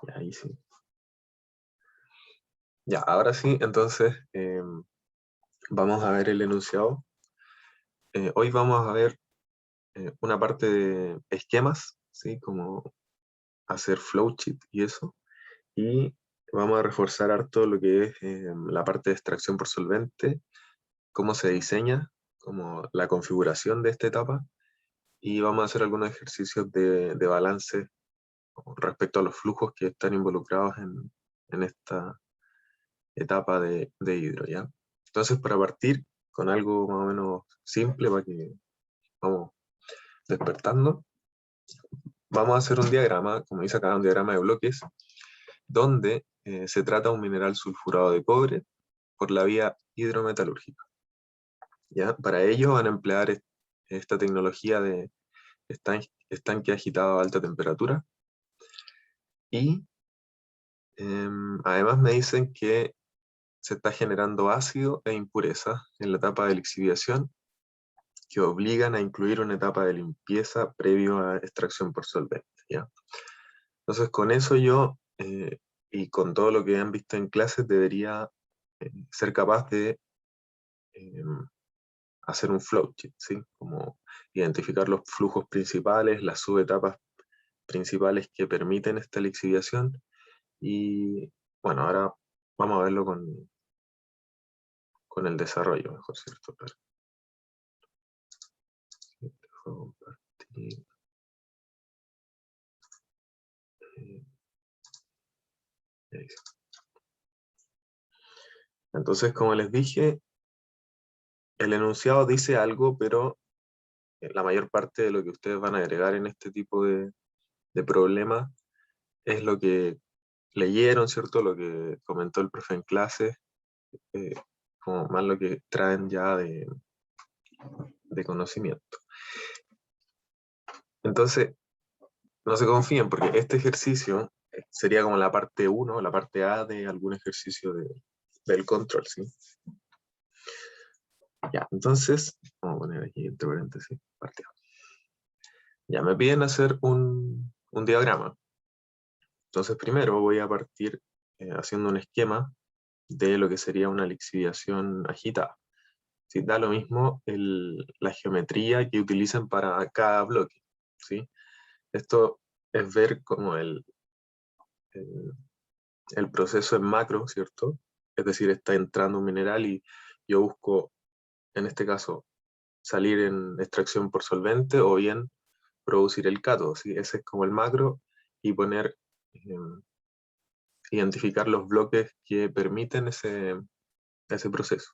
Ya, ahí sí. Ya, ahora sí, entonces vamos a ver el enunciado. Hoy vamos a ver una parte de esquemas, ¿sí? Como hacer flowchart y eso. Y vamos a reforzar harto lo que es la parte de extracción por solvente, cómo se diseña, como la configuración de esta etapa. Y vamos a hacer algunos ejercicios de balance respecto a los flujos que están involucrados en esta etapa de hidro, ¿ya? Entonces, para partir con algo más o menos simple, para que vamos despertando, vamos a hacer un diagrama, como dice acá, un diagrama de bloques, donde se trata un mineral sulfurado de cobre por la vía hidrometalúrgica, ¿ya? Para ello van a emplear esta tecnología de estanque agitado a alta temperatura, y además me dicen que se está generando ácido e impureza en la etapa de lixiviación que obligan a incluir una etapa de limpieza previo a extracción por solvente, ¿ya? Entonces con eso yo, y con todo lo que han visto en clases, debería ser capaz de eh, hacer un flowchart, ¿sí? Como identificar los flujos principales, las subetapas principales que permiten esta lixiviación, y bueno, ahora vamos a verlo con el desarrollo, mejor, ¿cierto? Pero, dejo compartir. Ahí sí. Entonces, como les dije, el enunciado dice algo, pero la mayor parte de lo que ustedes van a agregar en este tipo de problemas es lo que leyeron, ¿cierto? Lo que comentó el profe en clase, eh, como más lo que traen ya de conocimiento. Entonces, no se confíen, porque este ejercicio sería como la parte 1, la parte A de algún ejercicio del control, ¿sí? Ya, entonces, vamos a poner aquí entre paréntesis, parte A. Ya, me piden hacer un diagrama. Entonces, primero voy a partir haciendo un esquema de lo que sería una lixiviación agitada. ¿Sí? Da lo mismo la geometría que utilizan para cada bloque, ¿sí? Esto es ver como el, el proceso en macro, ¿cierto? Es decir, está entrando un mineral y yo busco, en este caso, salir en extracción por solvente o bien producir el cátodo, ¿sí? Ese es como el macro, y poner, identificar los bloques que permiten ese proceso.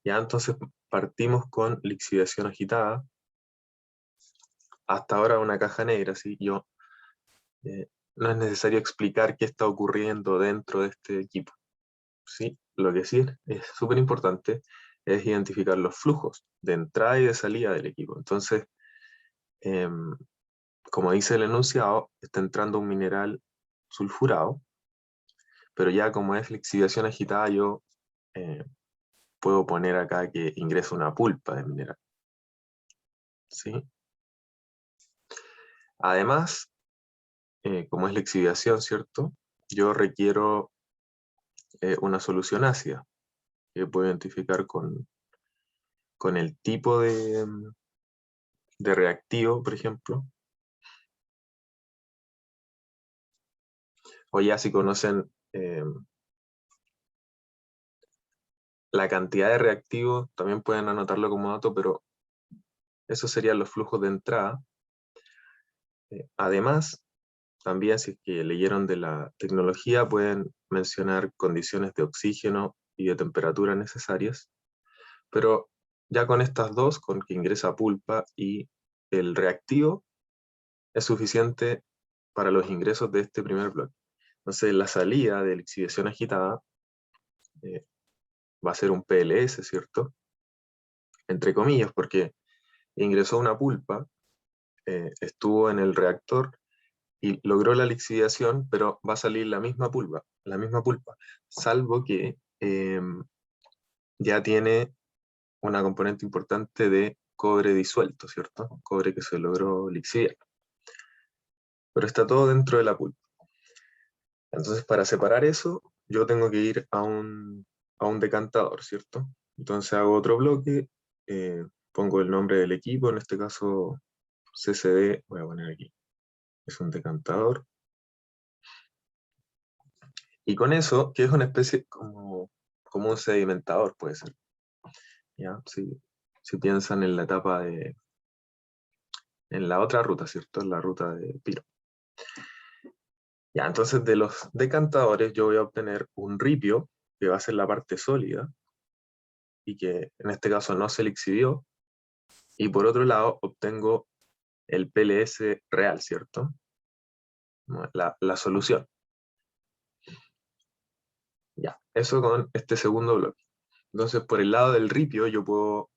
Ya, entonces partimos con lixiviación agitada. Hasta ahora una caja negra, ¿sí? No es necesario explicar qué está ocurriendo dentro de este equipo, ¿sí? Lo que sí es súper importante es identificar los flujos de entrada y de salida del equipo. Entonces, em, como dice el enunciado, está entrando un mineral sulfurado, pero ya como es lixiviación agitada, yo eh, puedo poner acá que ingresa una pulpa de mineral, ¿sí? Además, como es lixiviación, ¿cierto? Yo requiero una solución ácida, que puedo identificar con el tipo de reactivo, por ejemplo. O ya si conocen la cantidad de reactivos, también pueden anotarlo como dato, pero esos serían los flujos de entrada. Además, también si es que leyeron de la tecnología, pueden mencionar condiciones de oxígeno y de temperatura necesarias, pero ya con estas dos, con que ingresa pulpa y el reactivo, es suficiente para los ingresos de este primer bloque. Entonces, la salida de lixiviación agitada eh, va a ser un PLS, ¿cierto? Entre comillas, porque ingresó una pulpa, estuvo en el reactor y logró la lixiviación, pero va a salir la misma pulpa, salvo que ya tiene una componente importante de cobre disuelto, ¿cierto? Cobre que se logró lixiviar. Pero está todo dentro de la pulpa. Entonces, para separar eso, yo tengo que ir a un decantador, ¿cierto? Entonces hago otro bloque, pongo el nombre del equipo, en este caso CCD, voy a poner aquí, es un decantador. Y con eso, que es una especie como un sedimentador, puede ser. ¿Ya? Si piensan en la etapa en la otra ruta, ¿cierto? En la ruta de Piro. Ya, entonces de los decantadores yo voy a obtener un ripio, que va a ser la parte sólida, y que en este caso no se lixivió, y por otro lado obtengo el PLS real, ¿cierto? La solución. Ya, eso con este segundo bloque. Entonces, por el lado del ripio, yo puedo,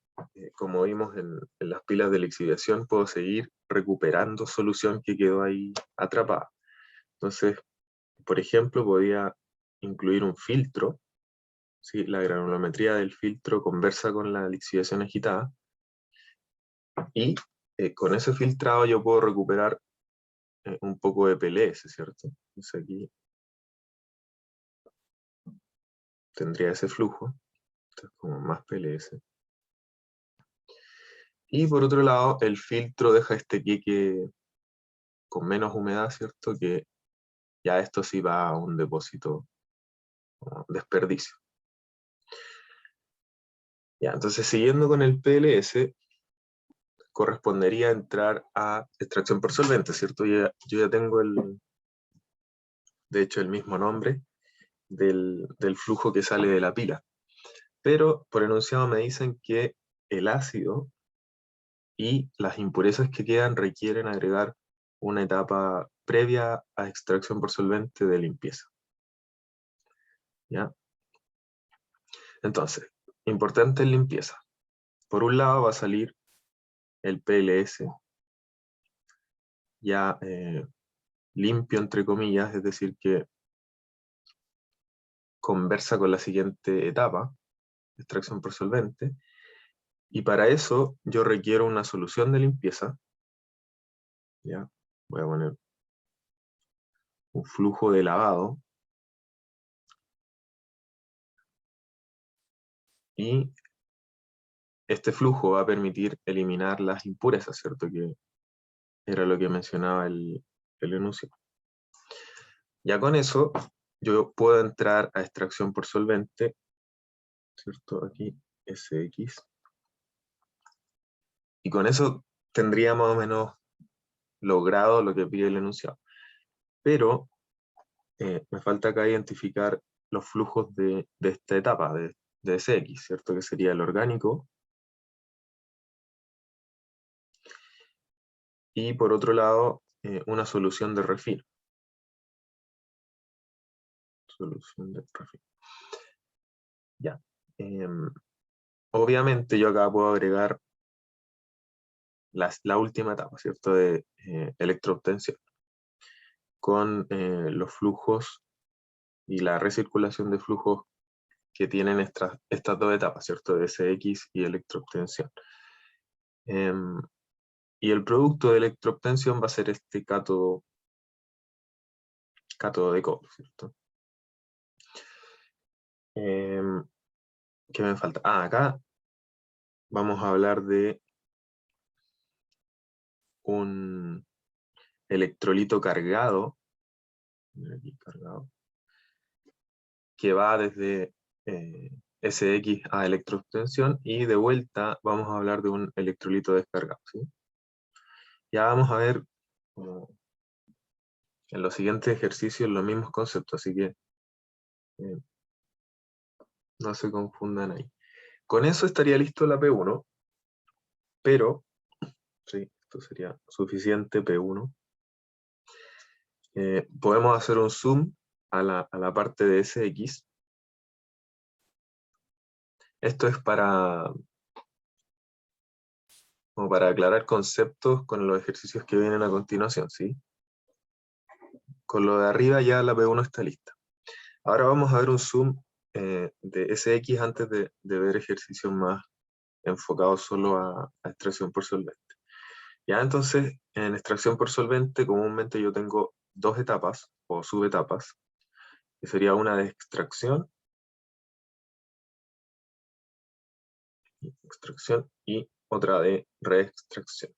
como vimos en las pilas de lixiviación, puedo seguir recuperando solución que quedó ahí atrapada. Entonces, por ejemplo, podía incluir un filtro, ¿sí? La granulometría del filtro conversa con la lixiviación agitada, y con ese filtrado yo puedo recuperar un poco de PLS, ¿cierto? Entonces aquí tendría ese flujo, entonces como más PLS. Y por otro lado, el filtro deja este queque con menos humedad, ¿cierto? Que ya esto sí va a un depósito como desperdicio. Ya, entonces siguiendo con el PLS, correspondería entrar a extracción por solvente, ¿cierto? Yo ya tengo de hecho, el mismo nombre del flujo que sale de la pila. Pero por enunciado me dicen que el ácido y las impurezas que quedan requieren agregar una etapa previa a extracción por solvente de limpieza. ¿Ya? Entonces, importante en limpieza. Por un lado va a salir el PLS ya limpio, entre comillas, es decir, que conversa con la siguiente etapa, extracción por solvente, y para eso yo requiero una solución de limpieza. ¿Ya? Voy a poner un flujo de lavado, y este flujo va a permitir eliminar las impurezas, ¿cierto? Que era lo que mencionaba el enunciado. Ya con eso, yo puedo entrar a extracción por solvente, ¿cierto? Aquí, SX. Y con eso tendría más o menos logrado lo que pide el enunciado. Pero me falta acá identificar los flujos de esta etapa, de SX, ¿cierto? Que sería el orgánico. Y por otro lado, una solución de refino. Solución de refino. Ya. Obviamente yo acá puedo agregar la última etapa, ¿cierto? De electroobtención, con los flujos y la recirculación de flujos que tienen estas dos etapas, ¿cierto? De SX y electroobtención. Y el producto de electroobtención va a ser este cátodo de cobre, ¿cierto? ¿Qué me falta? Acá vamos a hablar de un electrolito cargado, aquí cargado, que va desde SX a electroobtención, y de vuelta vamos a hablar de un electrolito descargado, ¿sí? Ya vamos a ver como en los siguientes ejercicios los mismos conceptos, así que no se confundan ahí. Con eso estaría listo la P1, pero, sí, esto sería suficiente P1. Podemos hacer un zoom a la parte de SX. Esto es como para aclarar conceptos con los ejercicios que vienen a continuación, ¿sí? Con lo de arriba ya la P1 está lista. Ahora vamos a ver un zoom de SX antes de ver ejercicios más enfocados solo a extracción por solvente. Ya, entonces, en extracción por solvente comúnmente yo tengo dos etapas o subetapas. que sería una de extracción y otra de reextracción.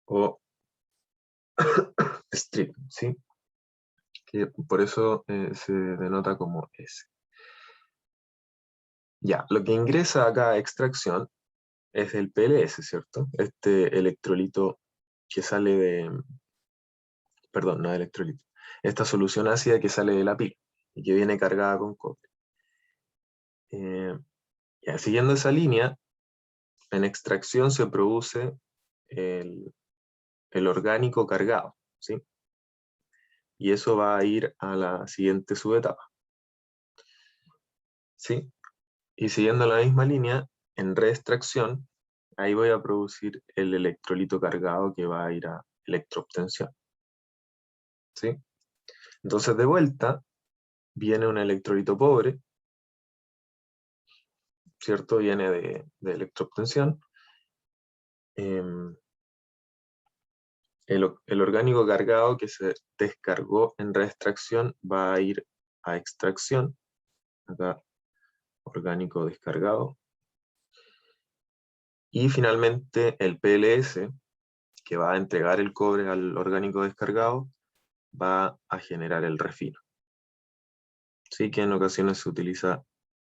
O strip, ¿sí? Que por eso se denota como S. Ya, lo que ingresa acá a extracción es el PLS, ¿cierto? Este electrolito que sale de, perdón, no es electrolito, esta solución ácida que sale de la pila y que viene cargada con cobre. Ya, siguiendo esa línea, en extracción se produce el orgánico cargado, ¿sí? Y eso va a ir a la siguiente subetapa, ¿sí? Y siguiendo la misma línea, en reextracción, ahí voy a producir el electrolito cargado que va a ir a electroobtención, ¿sí? Entonces, de vuelta, viene un electrolito pobre, ¿cierto? Viene de electroobtención. El orgánico cargado que se descargó en reextracción va a ir a extracción. Acá, orgánico descargado. Y finalmente el PLS, que va a entregar el cobre al orgánico descargado, va a generar el refino. Sí, que en ocasiones se utiliza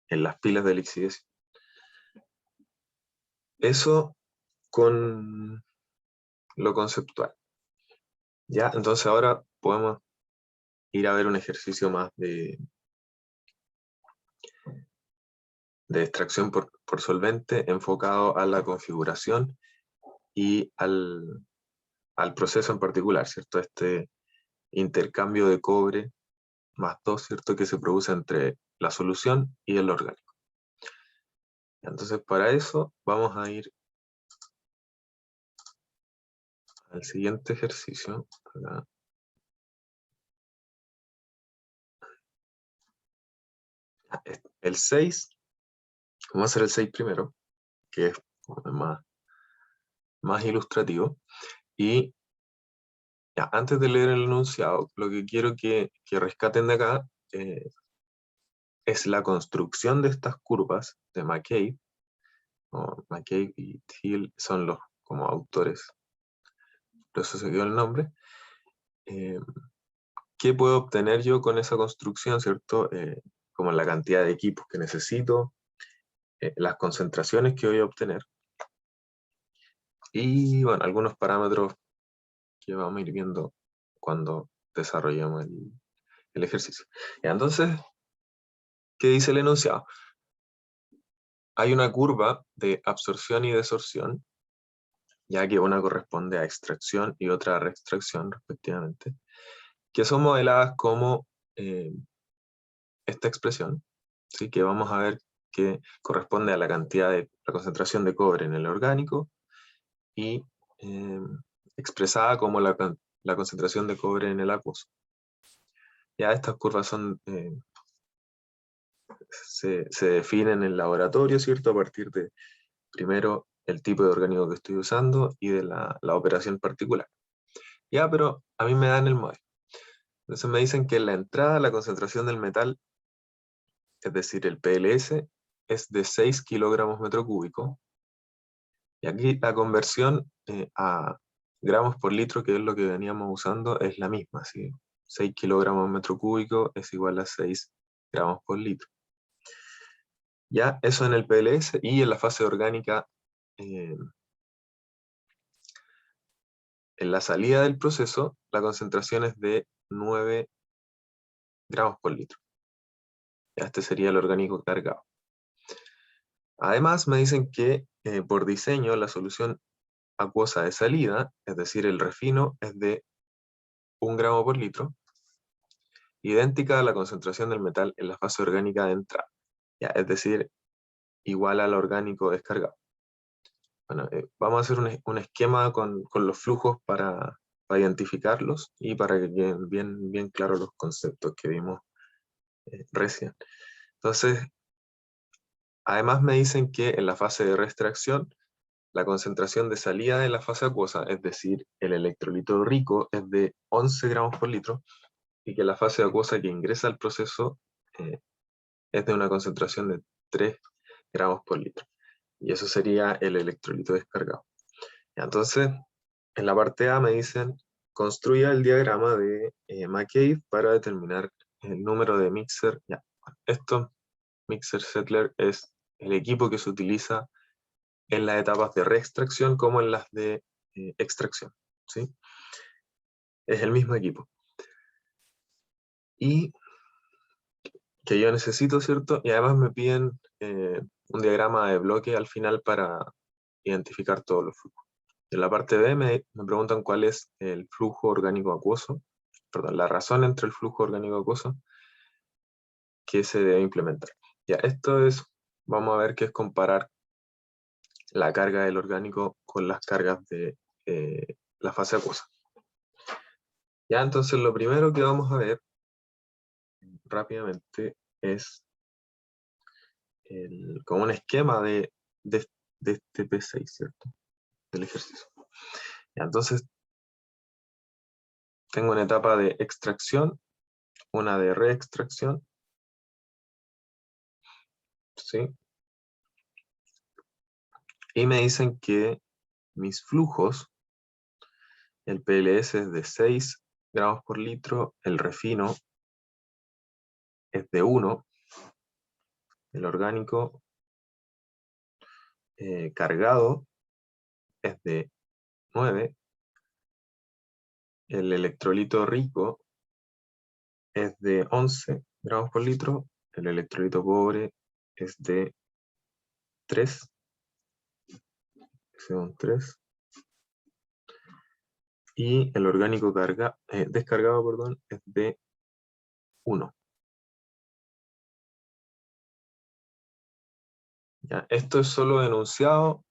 en las pilas de lixiviación. Eso con lo conceptual. ¿Ya? Entonces ahora podemos ir a ver un ejercicio más de extracción por solvente enfocado a la configuración y al proceso en particular, ¿cierto? Este intercambio de cobre más 2, ¿cierto? Que se produce entre la solución y el orgánico. Entonces, para eso vamos a ir al siguiente ejercicio. Acá. El 6, vamos a hacer el 6 primero, que es más ilustrativo. Y ya, antes de leer el enunciado, lo que quiero que rescaten de acá es la construcción de estas curvas de McCabe. McCabe y Thiel son los como autores, por eso se dio el nombre. ¿Qué puedo obtener yo con esa construcción, cierto? Como la cantidad de equipos que necesito, las concentraciones que voy a obtener, y bueno, algunos parámetros que vamos a ir viendo cuando desarrollemos el ejercicio. Y entonces, ¿qué dice el enunciado? Hay una curva de absorción y desorción, ya que una corresponde a extracción y otra a reextracción, respectivamente, que son modeladas como esta expresión, ¿sí? Que vamos a ver que corresponde a la cantidad de la concentración de cobre en el orgánico y expresada como la concentración de cobre en el acuoso. Ya estas curvas son, se definen en el laboratorio, ¿cierto? A partir de, primero, el tipo de orgánico que estoy usando y de la operación particular. Ya, pero a mí me dan el modelo. Entonces me dicen que en la entrada la concentración del metal, es decir, el PLS, es de 6 kilogramos metro cúbico. Y aquí la conversión a gramos por litro, que es lo que veníamos usando, es la misma, ¿sí? 6 kilogramos metro cúbico es igual a 6 gramos por litro. Ya, eso en el PLS, y en la fase orgánica, en la salida del proceso, la concentración es de 9 gramos por litro. Ya, este sería el orgánico cargado. Además, me dicen que por diseño la solución acuosa de salida, es decir, el refino, es de 1 gramo por litro, idéntica a la concentración del metal en la fase orgánica de entrada, ya, es decir, igual al orgánico descargado. Bueno, vamos a hacer un esquema con los flujos para identificarlos y para que queden bien claros los conceptos que vimos recién. Entonces, además me dicen que en la fase de reextracción la concentración de salida de la fase acuosa, es decir, el electrolito rico, es de 11 gramos por litro, y que la fase acuosa que ingresa al proceso es de una concentración de 3 gramos por litro. Y eso sería el electrolito descargado. Entonces, en la parte A me dicen, construya el diagrama de McCabe para determinar el número de mixer. Ya, esto, mixer settler, es el equipo que se utiliza en las etapas de reextracción como en las de extracción, ¿sí? Es el mismo equipo. Y que yo necesito, ¿cierto? Y además me piden un diagrama de bloque al final para identificar todos los flujos. En la parte B me preguntan cuál es el flujo orgánico acuoso, perdón, la razón entre el flujo orgánico acuoso que se debe implementar. Ya, esto es, vamos a ver qué es comparar la carga del orgánico con las cargas de la fase acuosa. Ya, entonces lo primero que vamos a ver rápidamente es como un esquema de este P6, ¿cierto? Del ejercicio. Ya, entonces, tengo una etapa de extracción, una de reextracción, ¿sí? Y me dicen que mis flujos, el PLS es de 6 gramos por litro, el refino es de 1, el orgánico cargado es de 9, el electrolito rico es de 11 gramos por litro, el electrolito pobre es de 3, son 3, y el orgánico descargado, perdón, es de 1. ¿Ya? Esto es solo enunciado,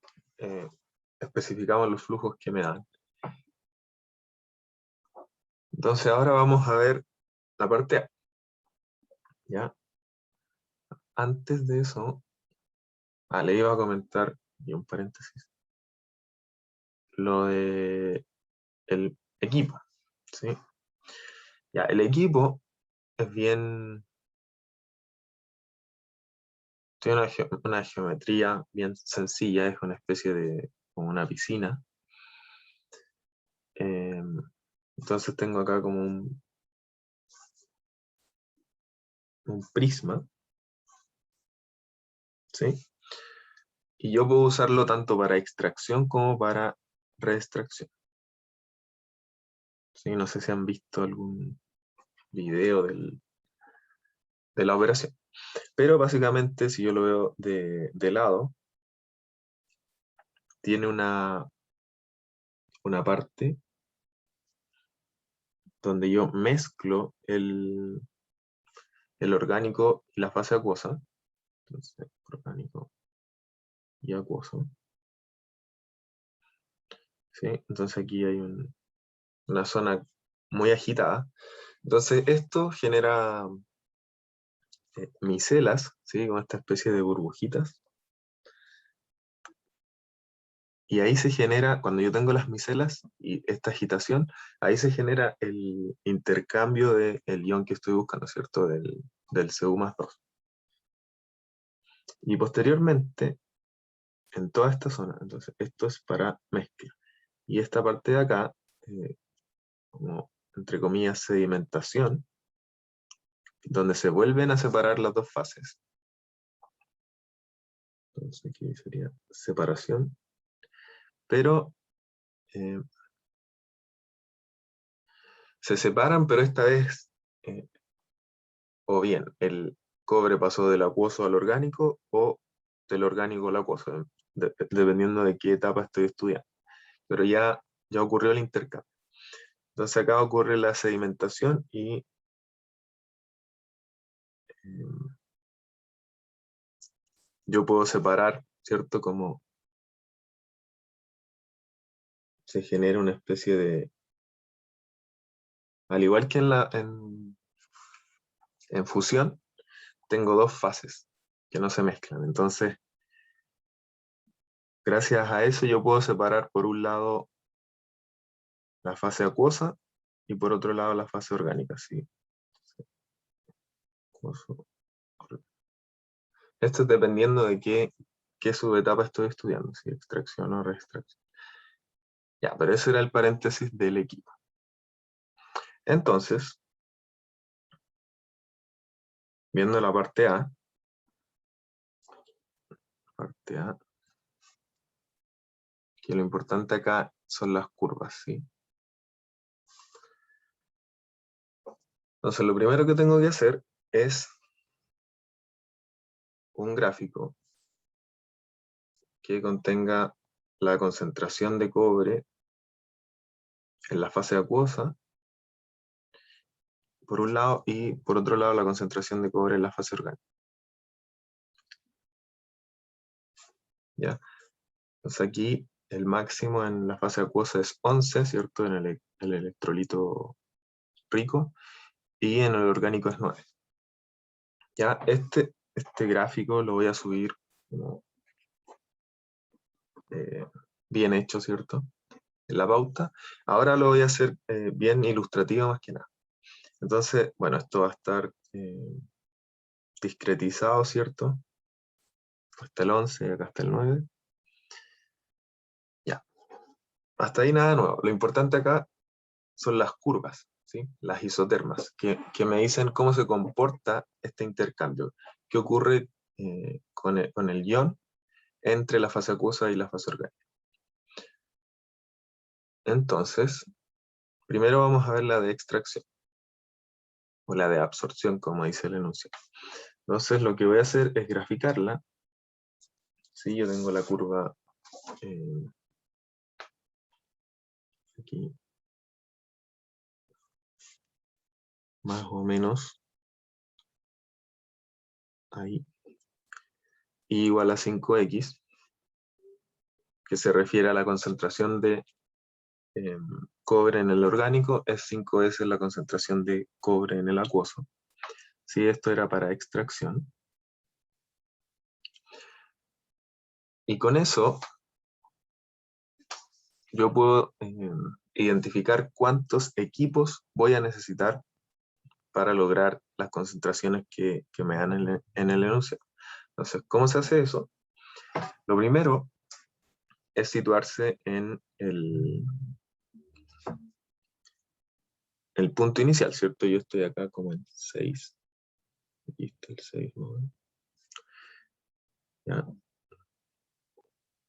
especificamos los flujos que me dan. Entonces ahora vamos a ver la parte A. ¿Ya? Antes de eso, le iba a comentar, y un paréntesis, lo de el equipo, ¿sí? Ya, el equipo es bien, tiene una geometría bien sencilla, es una especie de, como una piscina. Entonces tengo acá como un prisma, ¿sí? Y yo puedo usarlo tanto para extracción como para reextracción. ¿Sí? No sé si han visto algún video de la operación. Pero básicamente, si yo lo veo de lado, tiene una parte donde yo mezclo el orgánico y la fase acuosa. Entonces, orgánico y acuoso. ¿Sí? Entonces aquí hay una zona muy agitada. Entonces esto genera micelas, ¿sí? Como esta especie de burbujitas. Y ahí se genera, cuando yo tengo las micelas y esta agitación, ahí se genera el intercambio del ion que estoy buscando, ¿cierto? Del Cu+2. Y posteriormente, en toda esta zona, entonces esto es para mezcla. Y esta parte de acá, como entre comillas sedimentación, donde se vuelven a separar las dos fases. Entonces aquí sería separación, pero se separan, pero esta vez, o bien el cobre pasó del acuoso al orgánico, o del orgánico al acuoso, dependiendo de qué etapa estoy estudiando. Pero ya ocurrió el intercambio. Entonces acá ocurre la sedimentación y yo puedo separar, ¿cierto? Como se genera una especie de... Al igual que en fusión, tengo dos fases que no se mezclan. Entonces, gracias a eso yo puedo separar por un lado la fase acuosa y por otro lado la fase orgánica, ¿sí? Acuoso. Esto es dependiendo de qué subetapa estoy estudiando, si extracción o reextracción. Ya, pero ese era el paréntesis del equipo. Entonces, viendo la parte A, que lo importante acá son las curvas, ¿sí? Entonces, lo primero que tengo que hacer es un gráfico que contenga la concentración de cobre en la fase acuosa, por un lado, y por otro lado la concentración de cobre en la fase orgánica. ¿Ya? Entonces aquí el máximo en la fase acuosa es 11, ¿cierto? En el electrolito rico, y en el orgánico es 9. Ya, este gráfico lo voy a subir como, bien hecho, ¿cierto? En la pauta. Ahora lo voy a hacer bien ilustrativo más que nada. Entonces, bueno, esto va a estar discretizado, ¿cierto? Hasta el 11 y acá hasta el 9. Ya, hasta ahí nada nuevo. Lo importante acá son las curvas, ¿sí? Las isotermas, que me dicen cómo se comporta este intercambio, qué ocurre con el ion entre la fase acuosa y la fase orgánica. Entonces, primero vamos a ver la de extracción, o la de absorción, como dice el enunciado. Entonces, lo que voy a hacer es graficarla. ¿Sí? Yo tengo la curva aquí, más o menos ahí, y igual a 5x, que se refiere a la concentración de cobre en el orgánico, es 5S la concentración de cobre en el acuoso. Si esto era para extracción. Y con eso yo puedo identificar cuántos equipos voy a necesitar para lograr las concentraciones que me dan en el enunciado. Entonces, ¿cómo se hace eso? Lo primero es situarse en el punto inicial, ¿cierto? Yo estoy acá como en 6. Aquí está el 6, ¿no? ¿Ya?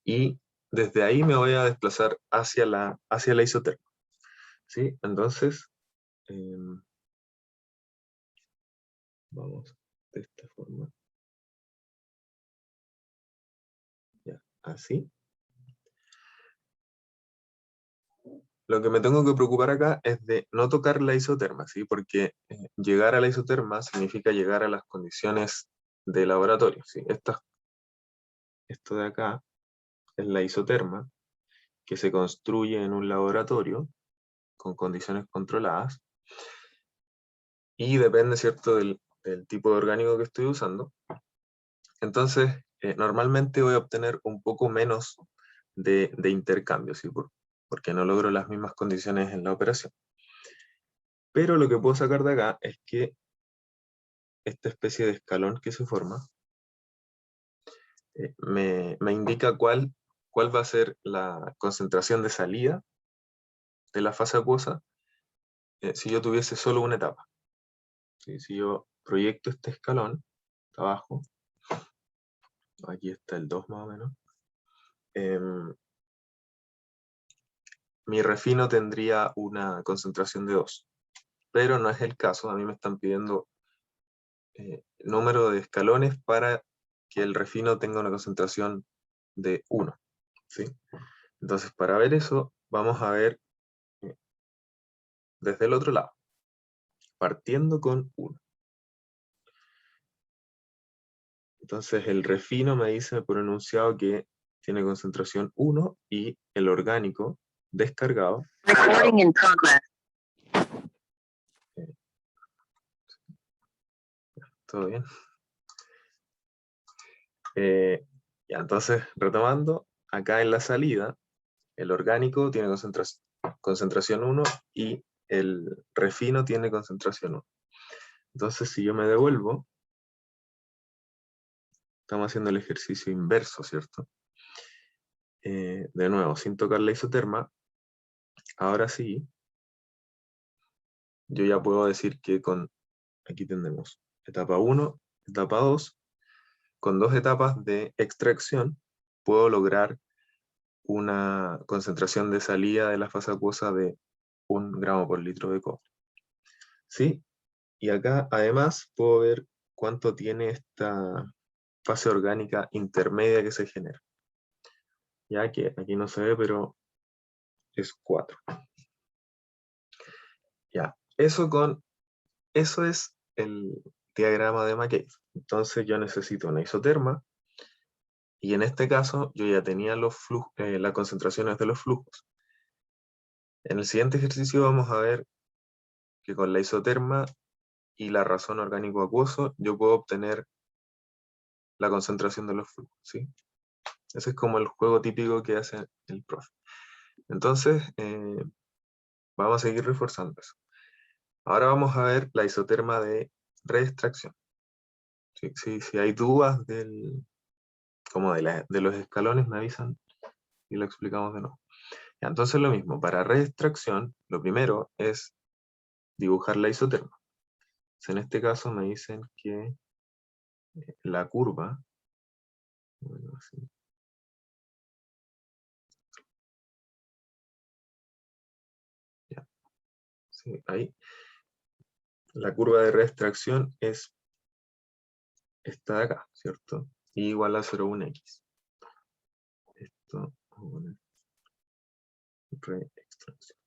Y desde ahí me voy a desplazar hacia la isoterma, ¿sí? Entonces, vamos de esta forma. Ya, así. Lo que me tengo que preocupar acá es de no tocar la isoterma, ¿sí? Porque llegar a la isoterma significa llegar a las condiciones de laboratorio, ¿sí? Esto de acá es la isoterma que se construye en un laboratorio con condiciones controladas y depende, ¿cierto?, del tipo de orgánico que estoy usando. Entonces, normalmente voy a obtener un poco menos de intercambio, ¿sí? Porque no logro las mismas condiciones en la operación. Pero lo que puedo sacar de acá es que esta especie de escalón que se forma me indica cuál va a ser la concentración de salida de la fase acuosa si yo tuviese solo una etapa. ¿Sí? Si yo proyecto este escalón abajo, aquí está el 2 más o menos, mi refino tendría una concentración de 2, pero no es el caso. A mí me están pidiendo número de escalones para que el refino tenga una concentración de 1, ¿sí? Entonces, para ver eso, vamos a ver desde el otro lado, partiendo con 1. Entonces, el refino me dice por enunciado que tiene concentración 1 y el orgánico descargado. Recording in progress. ¿Todo bien? Ya, entonces, retomando, acá en la salida, el orgánico tiene concentración 1 y el refino tiene concentración 1. Entonces, si yo me devuelvo, estamos haciendo el ejercicio inverso, ¿cierto? De nuevo, sin tocar la isoterma, ahora sí, yo ya puedo decir que aquí tenemos etapa 1, etapa 2, con 2 etapas de extracción, puedo lograr una concentración de salida de la fase acuosa de 1 gramo por litro de cobre. ¿Sí? Y acá además puedo ver cuánto tiene esta fase orgánica intermedia que se genera. Ya que aquí no se ve, pero es 4. Ya, eso es el diagrama de McCabe. Entonces yo necesito una isoterma, y en este caso yo ya tenía las concentraciones de los flujos. En el siguiente ejercicio vamos a ver que con la isoterma y la razón orgánico acuoso yo puedo obtener la concentración de los flujos, ¿sí? Ese es como el juego típico que hace el profe. Entonces, vamos a seguir reforzando eso. Ahora vamos a ver la isoterma de reextracción. Si hay dudas como de los escalones, me avisan y lo explicamos de nuevo. Ya, entonces lo mismo, para reextracción, lo primero es dibujar la isoterma. En este caso me dicen que la curva, bueno, así, ya, sí, ahí, la curva de reextracción es esta de acá, ¿cierto? Y igual a 0,1x. Esto, bueno, reextracción.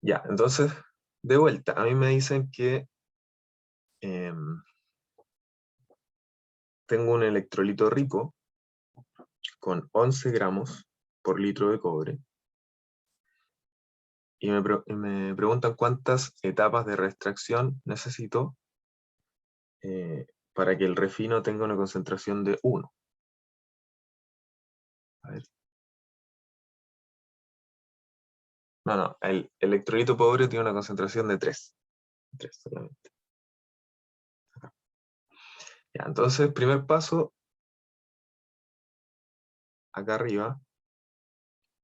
Ya, entonces, de vuelta, a mí me dicen que tengo un electrolito rico con 11 gramos por litro de cobre, y me preguntan cuántas etapas de reextracción necesito para que el refino tenga una concentración de 1. A ver. No, el electrolito pobre tiene una concentración de 3. 3 solamente. Acá. Ya, entonces, primer paso, acá arriba,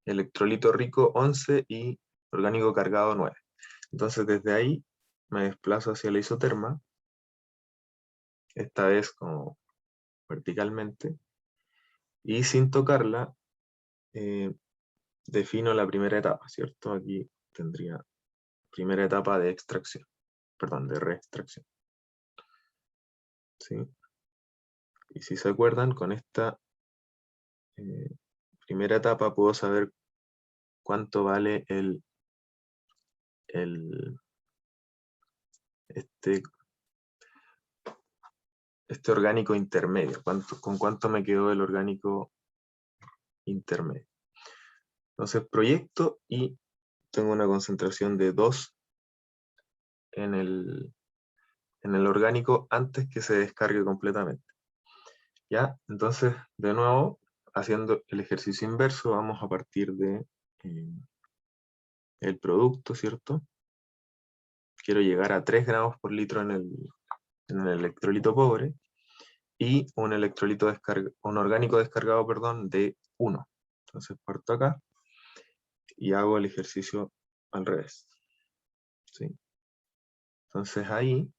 electrolito rico 11 y orgánico cargado 9. Entonces, desde ahí me desplazo hacia la isoterma, esta vez como verticalmente, y sin tocarla, defino la primera etapa, ¿cierto? Aquí tendría primera etapa de extracción, perdón, de reextracción. ¿Sí? Y si se acuerdan, con esta primera etapa puedo saber cuánto vale este orgánico intermedio, con cuánto me quedó el orgánico intermedio. Entonces proyecto y tengo una concentración de 2 en el orgánico antes que se descargue completamente. ¿Ya? Entonces, de nuevo, haciendo el ejercicio inverso, vamos a partir de el producto, ¿cierto? Quiero llegar a 3 gramos por litro en el electrolito pobre, y un orgánico descargado, perdón, de 1. Entonces parto acá y hago el ejercicio al revés. ¿Sí? Entonces ahí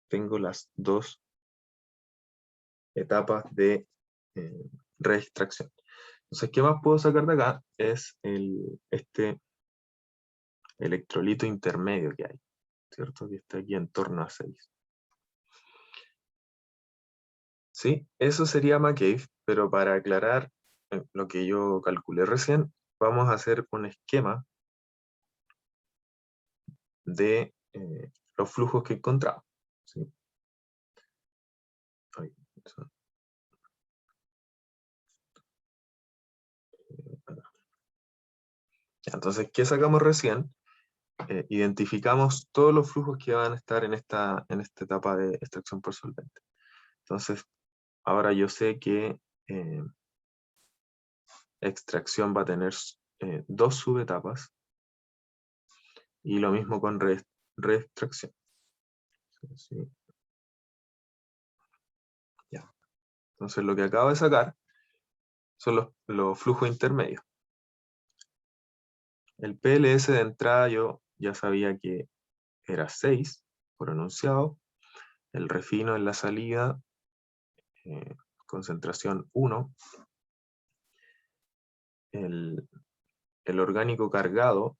tengo las 2 etapas de reextracción. Entonces, ¿qué más puedo sacar de acá? Es este electrolito intermedio que hay, ¿cierto? Que está aquí en torno a 6. Sí, eso sería McCabe, pero para aclarar lo que yo calculé recién, vamos a hacer un esquema de los flujos que encontramos. ¿Sí? Ay, entonces, ¿qué sacamos recién? Identificamos todos los flujos que van a estar en esta etapa de extracción por solvente. Entonces, ahora yo sé que extracción va a tener 2 subetapas, y lo mismo con reextracción. ¿Sí? Ya. Entonces lo que acabo de sacar son los flujos intermedios. El PLS de entrada yo ya sabía que era 6 por enunciado, el refino en la salida, concentración 1, el orgánico cargado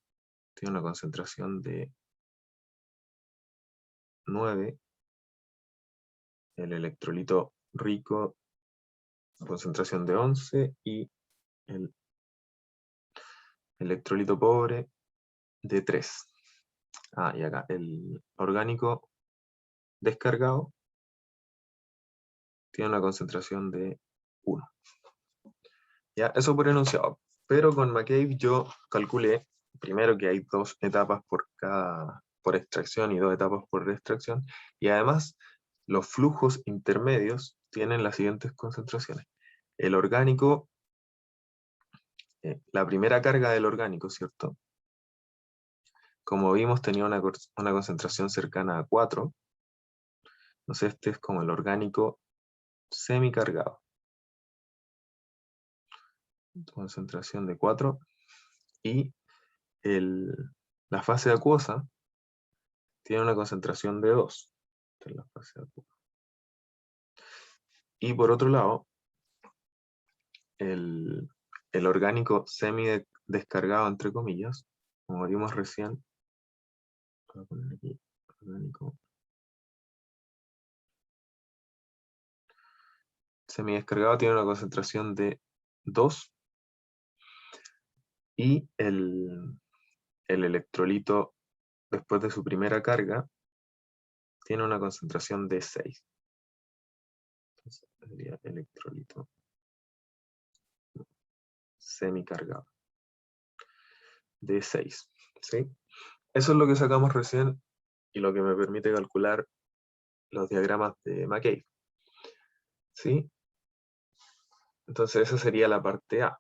tiene una concentración de 9, el electrolito rico concentración de 11 y el electrolito pobre de 3. Y acá el orgánico descargado tiene una concentración de 1. Ya, eso por enunciado. Pero con McCabe yo calculé primero que hay 2 etapas por extracción y 2 etapas por extracción, y además los flujos intermedios tienen las siguientes concentraciones. El orgánico, la primera carga del orgánico, ¿cierto? Como vimos tenía una concentración cercana a 4, entonces este es como el orgánico semicargado. Concentración de 4, y la fase acuosa tiene una concentración de 2. Esta es la fase acuosa. Y por otro lado, el orgánico semi-descargado, entre comillas, como vimos recién, voy a poner aquí, orgánico semidescargado tiene una concentración de 2, y el electrolito, después de su primera carga, tiene una concentración de 6. Entonces sería electrolito semicargado de 6. ¿Sí? Eso es lo que sacamos recién y lo que me permite calcular los diagramas de McCabe. ¿Sí? Entonces esa sería la parte A.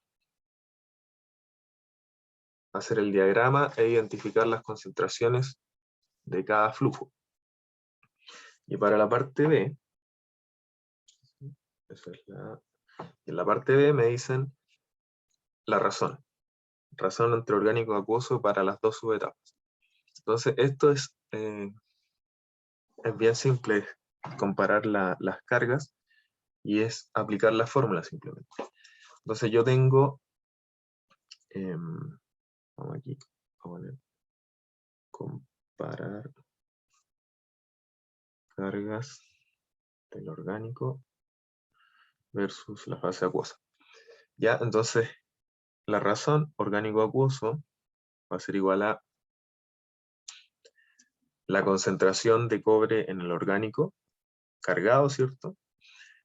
Hacer el diagrama e identificar las concentraciones de cada flujo. Y para la parte B, en la parte B me dicen la razón. Razón entre orgánico acuoso para las 2 subetapas. Entonces esto es bien simple, comparar las cargas y es aplicar la fórmula simplemente. Entonces yo tengo, vamos aquí, vamos a poner comparar cargas del orgánico versus la fase acuosa. Ya, entonces la razón orgánico acuoso va a ser igual a la concentración de cobre en el orgánico cargado, ¿cierto?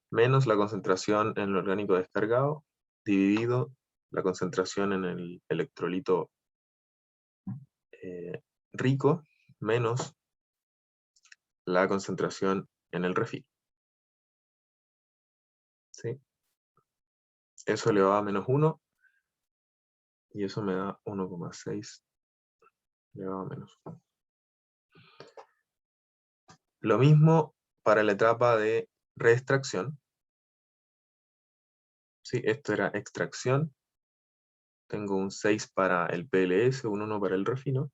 Menos la concentración en el orgánico descargado, dividido la concentración en el electrolito rico, menos la concentración en el refil. ¿Sí? Eso elevado a menos 1, y eso me da 1,6 elevado a menos 1. Lo mismo para la etapa de reextracción. ¿Sí? Esto era extracción. Tengo un 6 para el PLS, un 1 para el refino.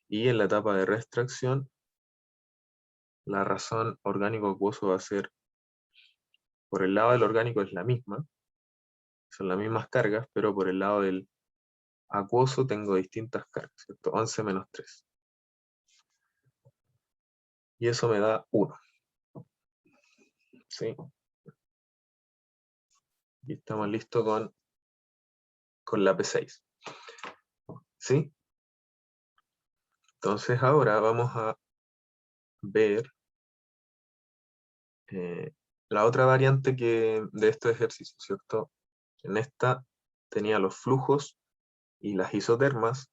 Y en la etapa de reextracción, la razón orgánico acuoso va a ser, por el lado del orgánico es la misma, son las mismas cargas, pero por el lado del acuoso tengo distintas cargas, ¿cierto? 11 menos 3. Y eso me da 1. ¿Sí? Y estamos listos con la P6. ¿Sí? Entonces ahora vamos a ver la otra variante de estos ejercicios, ¿cierto? En esta tenía los flujos y las isotermas,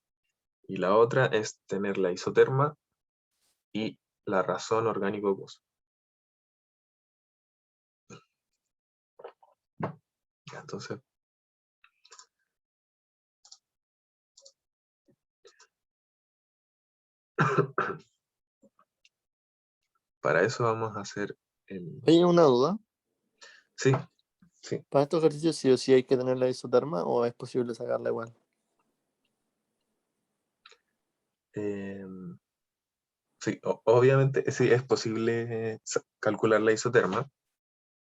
y la otra es tener la isoterma y la razón orgánico acuoso. Ya, entonces, para eso vamos a hacer el... Oye, una duda. Sí, sí. ¿Para estos ejercicios sí o sí hay que tener la isoterma o es posible sacarla igual? Sí, obviamente sí es posible calcular la isoterma.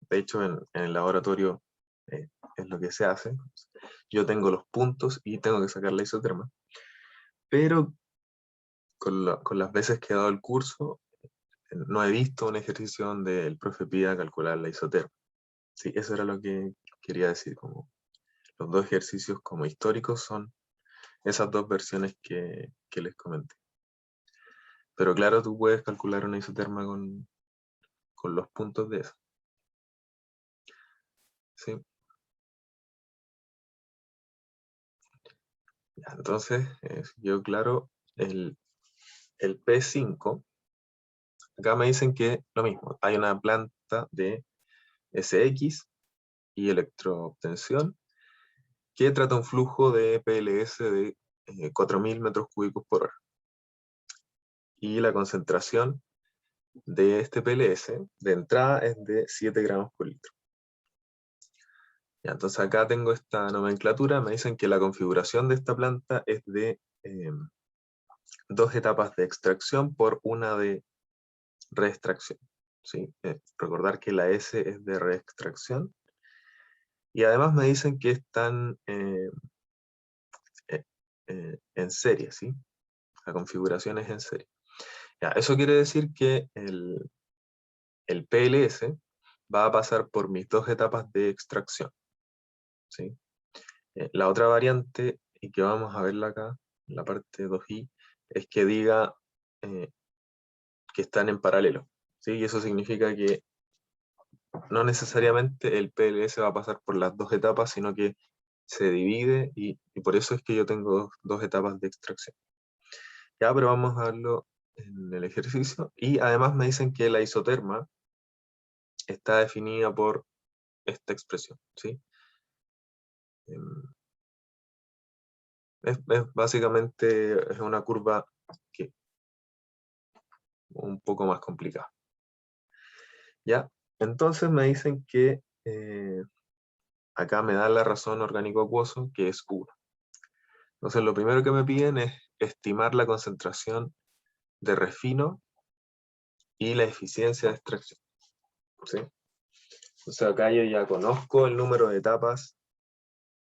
De hecho, en el laboratorio es lo que se hace. Yo tengo los puntos y tengo que sacar la isoterma. Pero con las veces que he dado el curso, no he visto un ejercicio donde el profe pida calcular la isoterma. Sí, eso era lo que quería decir. Como los dos ejercicios como históricos son esas dos versiones que les comenté. Pero claro, tú puedes calcular una isoterma con los puntos de eso. ¿Sí? Ya, entonces, yo claro, el P5, acá me dicen que lo mismo, hay una planta de SX y electroobtención que trata un flujo de PLS de 4.000 metros cúbicos por hora. Y la concentración de este PLS de entrada es de 7 gramos por litro. Ya, entonces acá tengo esta nomenclatura, me dicen que la configuración de esta planta es de 2 etapas de extracción por una de reextracción. ¿Sí? Recordar que la S es de reextracción. Y además me dicen que están en serie, ¿sí? La configuración es en serie. Ya, eso quiere decir que el PLS va a pasar por mis 2 etapas de extracción. ¿Sí? La otra variante, y que vamos a verla acá, en la parte 2i, es que diga que están en paralelo. ¿Sí? Y eso significa que no necesariamente el PLS va a pasar por las 2 etapas, sino que se divide y por eso es que yo tengo dos etapas de extracción. Ya, pero vamos a verlo en el ejercicio. Y además me dicen que la isoterma está definida por esta expresión, ¿sí? Básicamente es una curva que un poco más complicada. ¿Ya? Entonces me dicen que acá me da la razón orgánico-acuoso, que es 1. Entonces lo primero que me piden es estimar la concentración de refino y la eficiencia de extracción. ¿Sí? Entonces acá yo ya conozco el número de etapas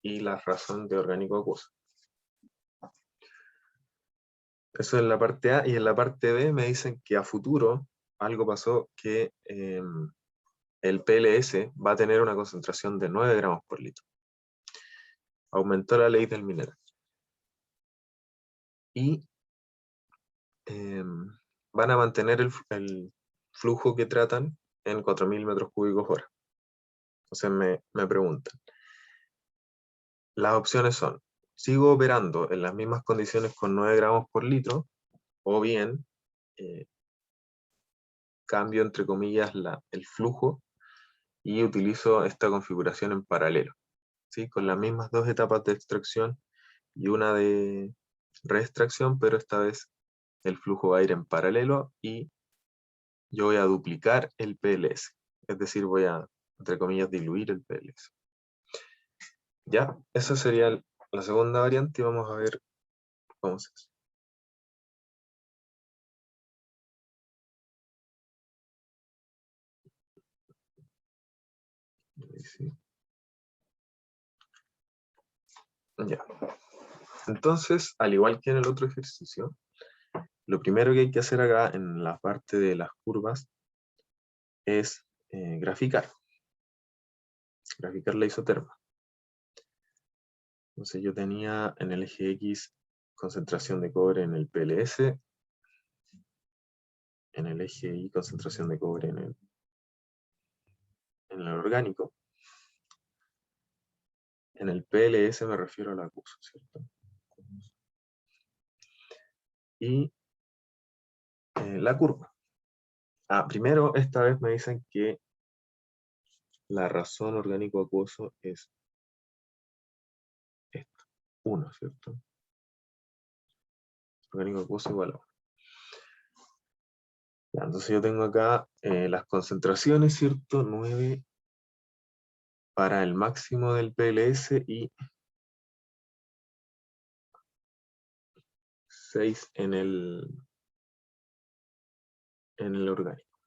y la razón de orgánico-acuoso. Eso en la parte A, y en la parte B me dicen que a futuro algo pasó que el PLS va a tener una concentración de 9 gramos por litro. Aumentó la ley del mineral. Y van a mantener el flujo que tratan en 4.000 metros cúbicos hora. Entonces me preguntan, las opciones son, ¿sigo operando en las mismas condiciones con 9 gramos por litro? O bien, cambio entre comillas el flujo y utilizo esta configuración en paralelo, ¿sí? Con las mismas 2 etapas de extracción y una de reextracción, pero esta vez el flujo va a ir en paralelo y yo voy a duplicar el PLS, es decir, voy a, entre comillas, diluir el PLS. Ya, esa sería la segunda variante y vamos a ver cómo se hace. Sí. Ya. Entonces, al igual que en el otro ejercicio, lo primero que hay que hacer acá en la parte de las curvas es graficar la isoterma. Entonces yo tenía en el eje X concentración de cobre en el PLS, en el eje Y concentración de cobre en el orgánico. En el PLS me refiero al acuoso, ¿cierto? Y la curva. Primero, esta vez me dicen que la razón orgánico-acuoso es 1, ¿cierto? Orgánico acuoso igual a 1. Ya, entonces yo tengo acá las concentraciones, ¿cierto? 9 para el máximo del PLS y 6 en el orgánico.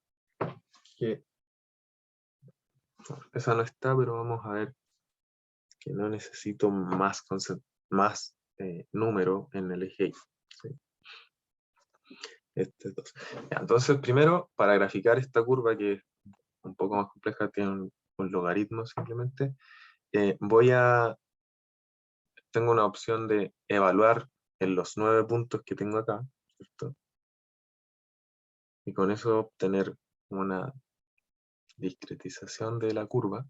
Que, esa no está, pero vamos a ver que no necesito más número en el eje Y. ¿Sí? Este 2. Ya, entonces, primero, para graficar esta curva, que es un poco más compleja, tiene un logaritmo simplemente, tengo una opción de evaluar en los 9 puntos que tengo acá, ¿cierto? Y con eso obtener una discretización de la curva,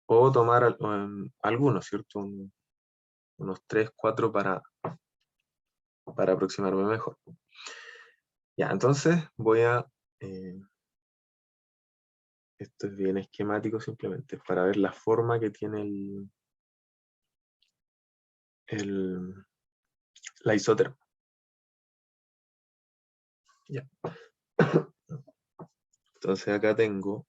o tomar algunos, ¿cierto? Unos 3, 4 para aproximarme mejor. Ya, entonces esto es bien esquemático simplemente, para ver la forma que tiene la isoterma. Ya. Entonces acá tengo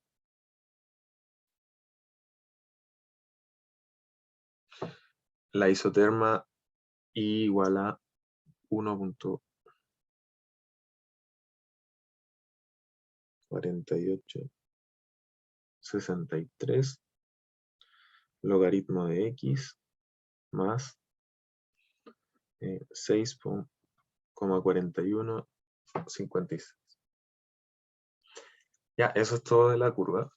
la isoterma I igual a 1.4863 logaritmo de x más 6,4156. Ya, eso es todo de la curva.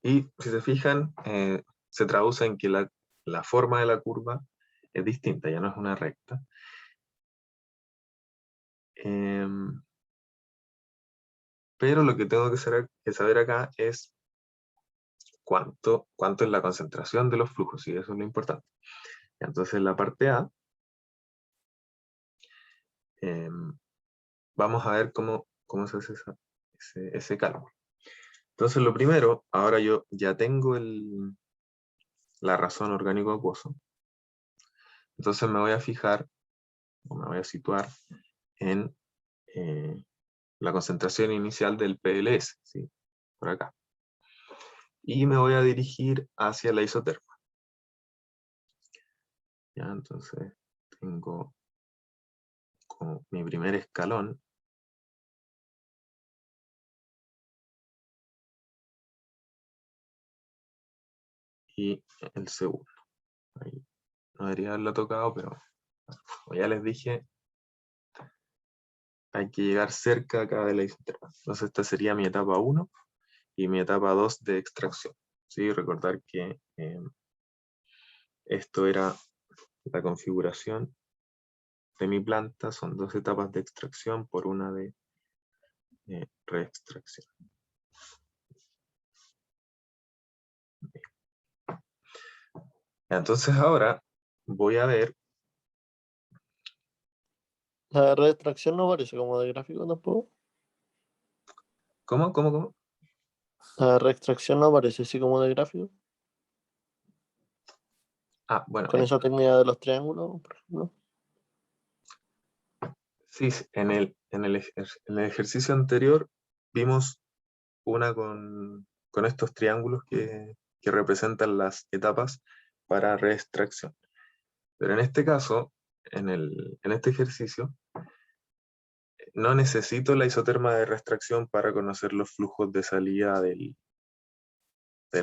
Y si se fijan, se traduce en que la forma de la curva es distinta, ya no es una recta. Pero lo que tengo que saber acá es cuánto es la concentración de los flujos, y eso es lo importante. Entonces, en la parte A, vamos a ver cómo se hace ese cálculo. Entonces, lo primero, ahora yo ya tengo la razón orgánico acuoso. Entonces me voy a fijar, o me voy a situar en la concentración inicial del PLS, ¿sí? Por acá. Y me voy a dirigir hacia la isoterma. Ya, entonces tengo como mi primer escalón y el segundo. Ahí no debería haberlo tocado, pero como ya les dije, hay que llegar cerca acá de la isoterma. Entonces esta sería mi etapa 1 y mi etapa 2 de extracción. ¿Sí? Recordar que esto era la configuración de mi planta, son 2 etapas de extracción por una de reextracción. Entonces ahora voy a ver. La red de extracción no aparece como de gráfico tampoco. ¿Cómo? La red de extracción no aparece así como de gráfico. Ah, bueno, Con esa técnica de los triángulos, por ejemplo. sí, en el ejercicio anterior vimos una con estos triángulos que representan las etapas para reextracción. Pero en este caso, en este ejercicio, no necesito la isoterma de reextracción para conocer los flujos de salida del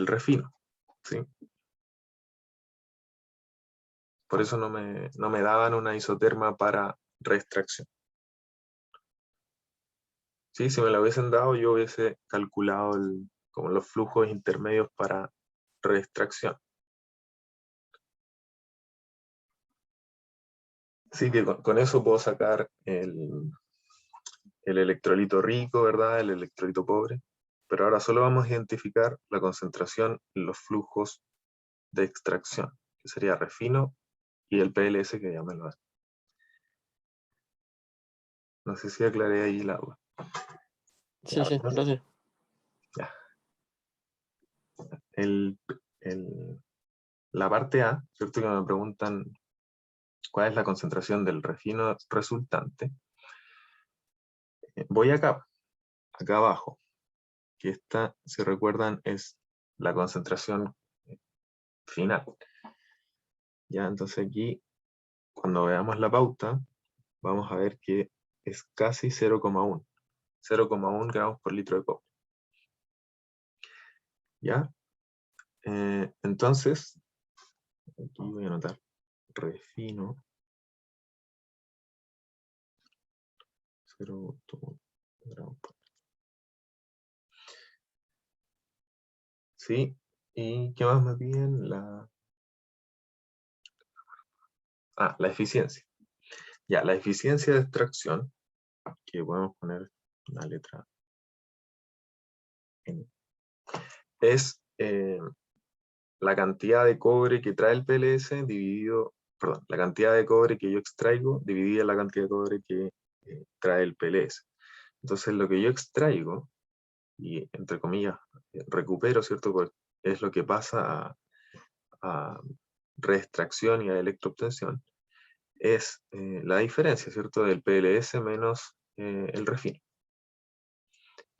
refino, ¿sí? Por eso no me daban una isoterma para reextracción. Sí, si me la hubiesen dado, yo hubiese calculado como los flujos intermedios para reextracción. Así que con eso puedo sacar el electrolito rico, ¿verdad? El electrolito pobre. Pero ahora solo vamos a identificar la concentración en los flujos de extracción, que sería refino y el PLS, que ya me lo da. No sé si aclaré ahí el agua. Sí, sí, gracias. Ya. La parte A, ¿cierto? Que me preguntan cuál es la concentración del refino resultante, voy acá abajo, que esta, si recuerdan, es la concentración final. Ya, entonces aquí, cuando veamos la pauta, vamos a ver que es casi 0,1. 0,1 gramos por litro de cobre. ¿Ya? Entonces, aquí voy a anotar refino 0,1 gramos por litro. ¿Sí? ¿Y qué más me piden? La eficiencia. Ya, la eficiencia de extracción, que podemos poner una letra N, es la cantidad de cobre que trae el PLS dividido, perdón, la cantidad de cobre que yo extraigo dividida la cantidad de cobre que trae el PLS. Entonces lo que yo extraigo, y entre comillas recupero, ¿cierto? Porque es lo que pasa a reextracción y a electroobtención, es la diferencia, ¿cierto? Del PLS menos el refino.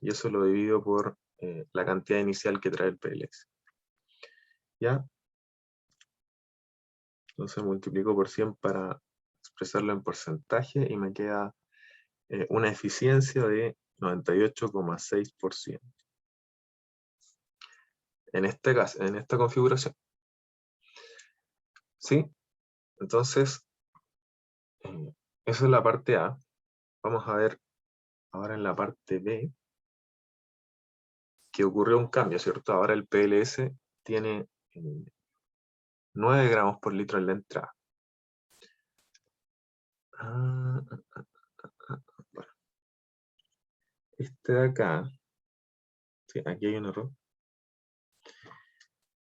Y eso lo divido por la cantidad inicial que trae el PLS. ¿Ya? Entonces multiplico por 100 para expresarlo en porcentaje y me queda una eficiencia de 98,6%. En este caso, en esta configuración. ¿Sí? Entonces, eso es la parte A. Vamos a ver ahora en la parte B que ocurrió un cambio, ¿cierto? Ahora el PLS tiene 9 gramos por litro en la entrada. Bueno. Este de acá, sí, aquí hay un error.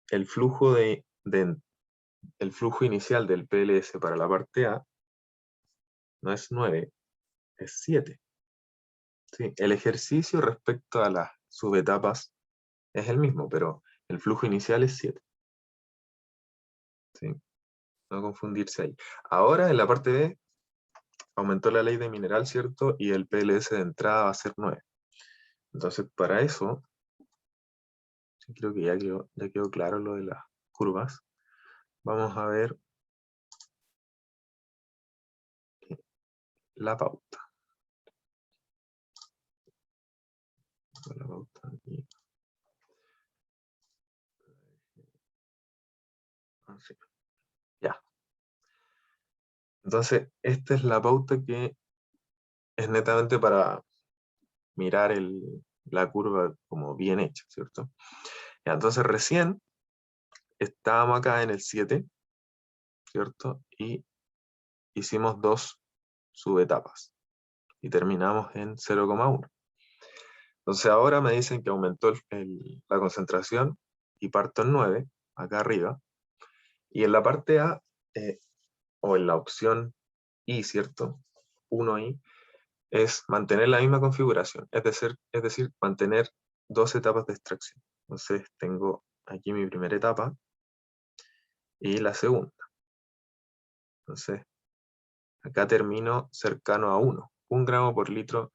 El flujo el flujo inicial del PLS para la parte A no es 9, es 7. ¿Sí? El ejercicio respecto a las subetapas es el mismo, pero el flujo inicial es 7. ¿Sí? No confundirse ahí. Ahora en la parte B aumentó la ley de mineral, ¿cierto? Y el PLS de entrada va a ser 9. Entonces para eso, creo que ya quedó claro lo de las curvas. Vamos a ver la pauta. La pauta aquí. Así. Ya. Entonces, esta es la pauta que es netamente para mirar la curva como bien hecha, ¿cierto? Ya, entonces recién estábamos acá en el 7, ¿cierto? Y hicimos 2 subetapas y terminamos en 0,1. Entonces ahora me dicen que aumentó la concentración y parto en 9, acá arriba, y en la parte A, o en la opción I, ¿cierto? 1I, es mantener la misma configuración, es decir, mantener 2 etapas de extracción. Entonces tengo aquí mi primera etapa y la segunda. Entonces, acá termino cercano a 1 gramo por litro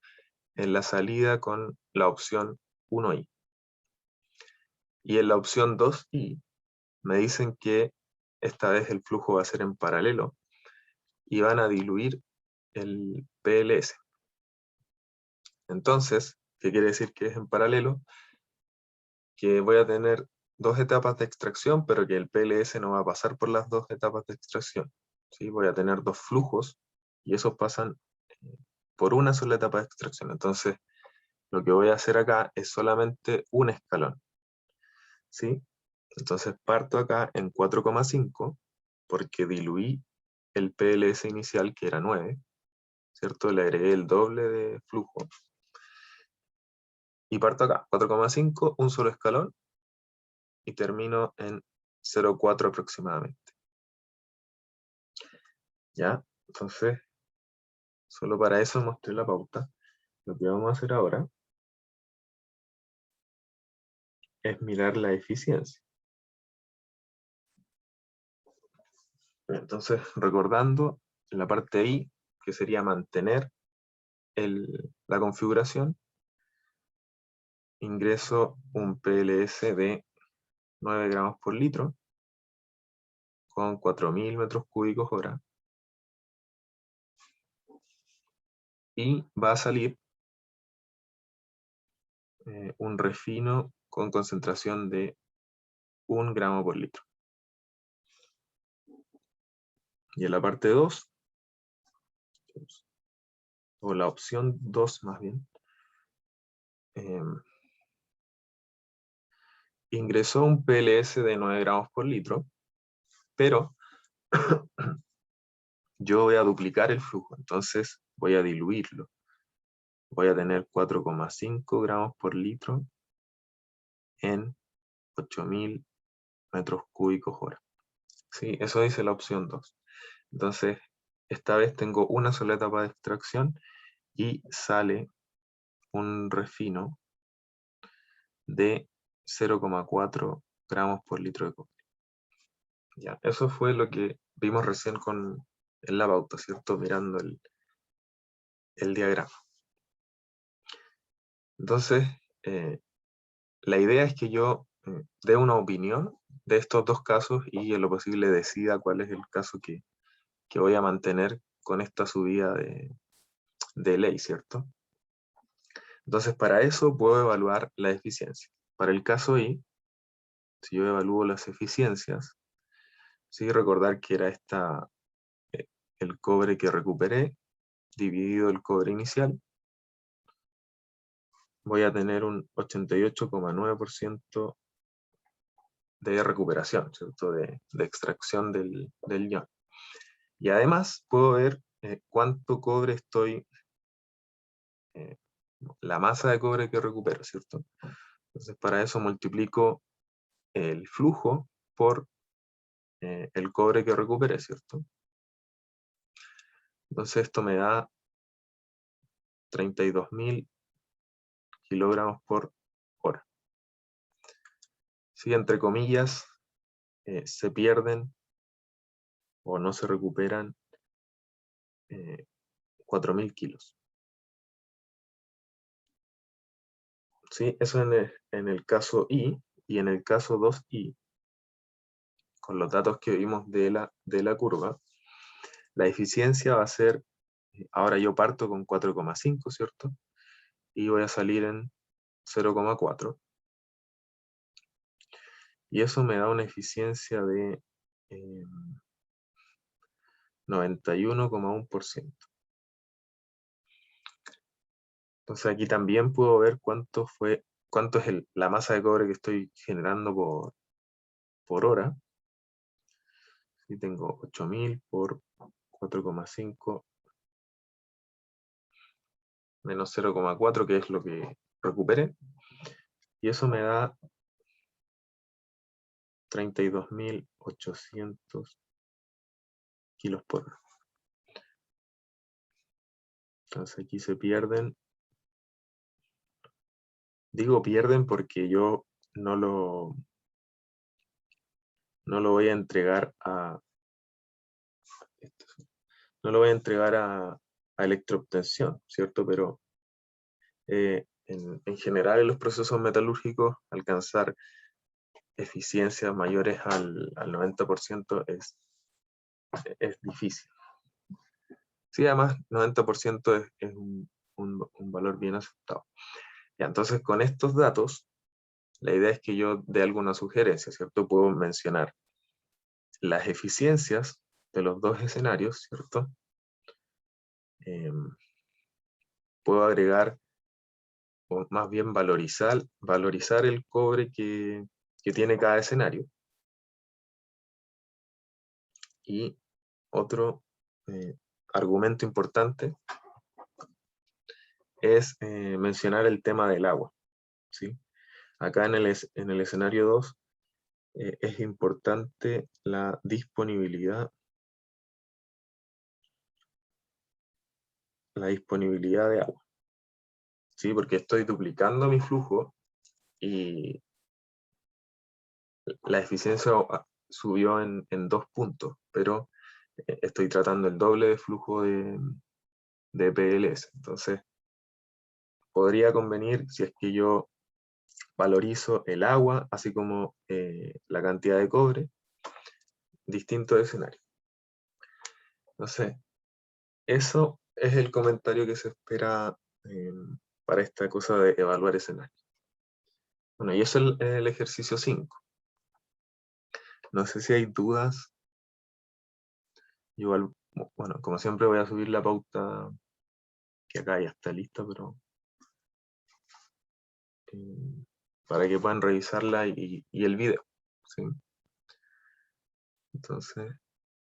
en la salida con la opción 1I. Y en la opción 2I me dicen que esta vez el flujo va a ser en paralelo y van a diluir el PLS. Entonces, ¿qué quiere decir que es en paralelo? Que voy a tener 2 etapas de extracción, pero que el PLS no va a pasar por las 2 etapas de extracción. ¿Sí? Voy a tener 2 flujos y esos pasan por una sola etapa de extracción. Entonces, lo que voy a hacer acá es solamente un escalón. ¿Sí? Entonces parto acá en 4,5 porque diluí el PLS inicial, que era 9, ¿cierto? Le agregué el doble de flujo. Y parto acá, 4,5, un solo escalón, y termino en 0,4 aproximadamente. ¿Ya? Entonces, solo para eso mostré la pauta. Lo que vamos a hacer ahora es mirar la eficiencia. Entonces, recordando la parte I, que sería mantener la configuración, ingreso un PLS de 9 gramos por litro con 4.000 metros cúbicos hora, y va a salir un refino con concentración de 1 gramo por litro. Y en la parte 2, o la opción 2 más bien, ingresó un PLS de 9 gramos por litro, pero yo voy a duplicar el flujo, entonces voy a diluirlo. Voy a tener 4,5 gramos por litro en 8.000 metros cúbicos hora. Sí, eso dice la opción 2. Entonces, esta vez tengo una sola etapa de extracción y sale un refino de 0,4 gramos por litro de cobre. Ya, eso fue lo que vimos recién en la pauta, ¿cierto? Mirando el diagrama. Entonces, la idea es que yo dé una opinión de estos dos casos y en lo posible decida cuál es el caso que voy a mantener con esta subida de ley, ¿cierto? Entonces, para eso puedo evaluar la eficiencia. Para el caso I, si yo evalúo las eficiencias, sí, recordar que era el cobre que recuperé dividido el cobre inicial, voy a tener un 88,9% de recuperación, ¿cierto? De extracción del ion. Y además puedo ver cuánto cobre la masa de cobre que recupero, ¿cierto? Entonces para eso multiplico el flujo por el cobre que recuperé, ¿cierto? Entonces esto me da 32.000 kilogramos por hora. Si entre comillas se pierden o no se recuperan 4.000 kilos. ¿Sí? Eso en el caso I, y en el caso 2I, con los datos que vimos de la curva, la eficiencia va a ser, ahora yo parto con 4,5, ¿cierto? Y voy a salir en 0,4. Y eso me da una eficiencia de 91,1%. Entonces aquí también puedo ver cuánto es la masa de cobre que estoy generando por hora. Y tengo 8.000 por 4,5 menos 0,4, que es lo que recuperé. Y eso me da 32.800 kilos por hora. Entonces aquí se pierden. Digo pierden porque yo no lo voy a entregar no lo voy a entregar a electroobtención, ¿cierto? Pero en general en los procesos metalúrgicos alcanzar eficiencias mayores al 90% es difícil. Sí, además 90% es un valor bien aceptado. Ya, entonces con estos datos, la idea es que yo dé alguna sugerencia, ¿cierto? Puedo mencionar las eficiencias de los dos escenarios, ¿cierto? Puedo agregar, o más bien valorizar el cobre que tiene cada escenario. Y otro argumento importante es mencionar el tema del agua, ¿sí? Acá en el escenario 2 es importante la disponibilidad de agua, ¿sí? Porque estoy duplicando mi flujo y la eficiencia subió en 2 puntos, pero estoy tratando el doble de flujo de PLS. Entonces, podría convenir, si es que yo valorizo el agua, así como la cantidad de cobre, distintos escenarios. Entonces, eso es el comentario que se espera para esta cosa de evaluar escenarios. Bueno, y eso es el ejercicio 5. No sé si hay dudas. Igual, bueno, como siempre voy a subir la pauta que acá ya está lista, pero para que puedan revisarla y el video, ¿sí? Entonces,